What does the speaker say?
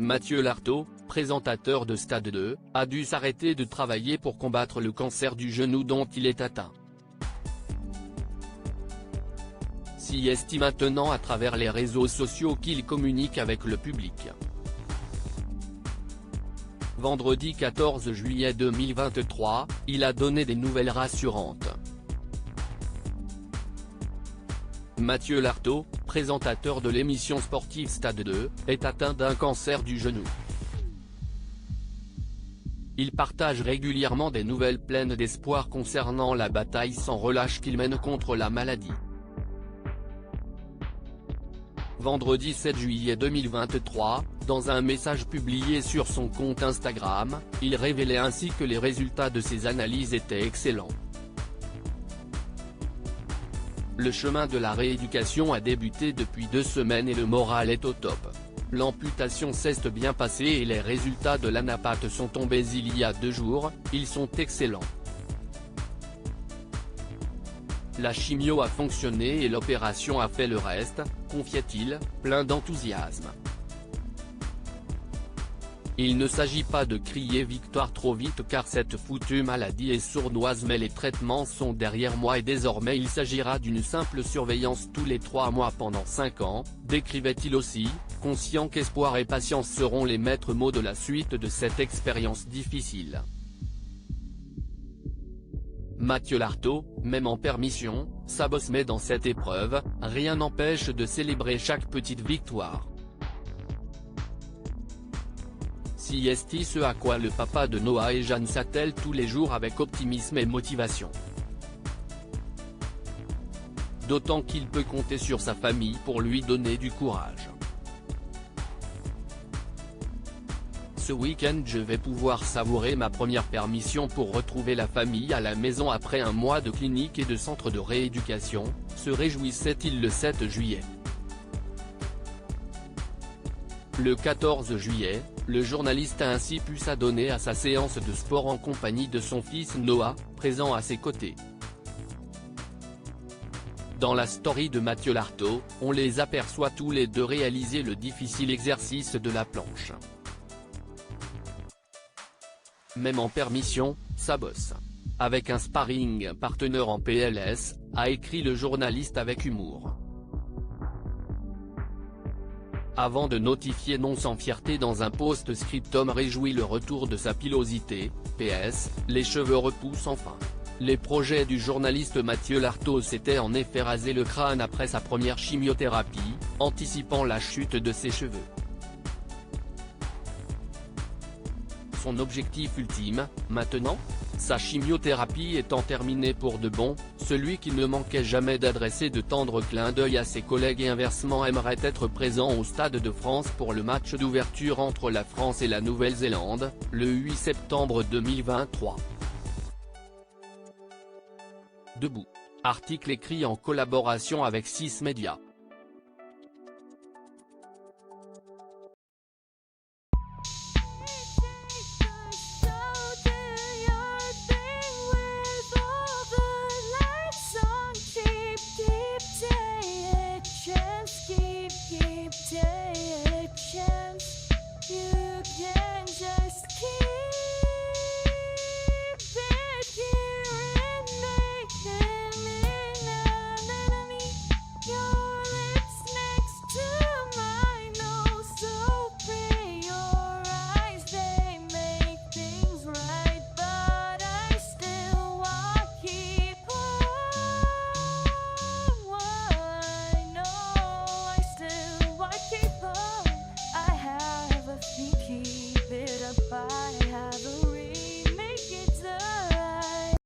Mathieu Lartaud, présentateur de Stade 2, a dû s'arrêter de travailler pour combattre le cancer du genou dont il est atteint. Siesti maintenant à travers les réseaux sociaux qu'il communique avec le public. Vendredi 14 juillet 2023, il a donné des nouvelles rassurantes. Mathieu Lartaud, présentateur de l'émission sportive Stade 2, est atteint d'un cancer du genou. Il partage régulièrement des nouvelles pleines d'espoir concernant la bataille sans relâche qu'il mène contre la maladie. Vendredi 7 juillet 2023, dans un message publié sur son compte Instagram, il révélait ainsi que les résultats de ses analyses étaient excellents. Le chemin de la rééducation a débuté depuis 2 semaines et le moral est au top. L'amputation s'est bien passée et les résultats de l'anapathe sont tombés il y a 2 jours, ils sont excellents. La chimio a fonctionné et l'opération a fait le reste, confiait-il, plein d'enthousiasme. Il ne s'agit pas de crier victoire trop vite car cette foutue maladie est sournoise mais les traitements sont derrière moi et désormais il s'agira d'une simple surveillance tous les 3 mois pendant 5 ans, décrivait-il aussi, conscient qu'espoir et patience seront les maîtres mots de la suite de cette expérience difficile. Mathieu Lartaud, même en permission, s'abosse mais dans cette épreuve, rien n'empêche de célébrer chaque petite victoire. Siesti ce à quoi le papa de Noah et Jeanne s'attelle tous les jours avec optimisme et motivation. D'autant qu'il peut compter sur sa famille pour lui donner du courage. Ce week-end je vais pouvoir savourer ma première permission pour retrouver la famille à la maison après un mois de clinique et de centre de rééducation, se réjouissait-il le 7 juillet. Le 14 juillet, le journaliste a ainsi pu s'adonner à sa séance de sport en compagnie de son fils Noah, présent à ses côtés. Dans la story de Mathieu Lartaud, on les aperçoit tous les deux réaliser le difficile exercice de la planche. Même en permission, ça bosse. Avec un sparring partenaire en PLS, a écrit le journaliste avec humour. Avant de notifier non sans fierté dans un post-scriptum réjoui le retour de sa pilosité, PS, les cheveux repoussent enfin. Les projets du journaliste Mathieu Lartaud s'étaient en effet rasé le crâne après sa première chimiothérapie, anticipant la chute de ses cheveux. Son objectif ultime, maintenant ? Sa chimiothérapie étant terminée pour de bon, celui qui ne manquait jamais d'adresser de tendres clins d'œil à ses collègues et inversement aimerait être présent au Stade de France pour le match d'ouverture entre la France et la Nouvelle-Zélande, le 8 septembre 2023. Debout. Article écrit en collaboration avec 6 médias.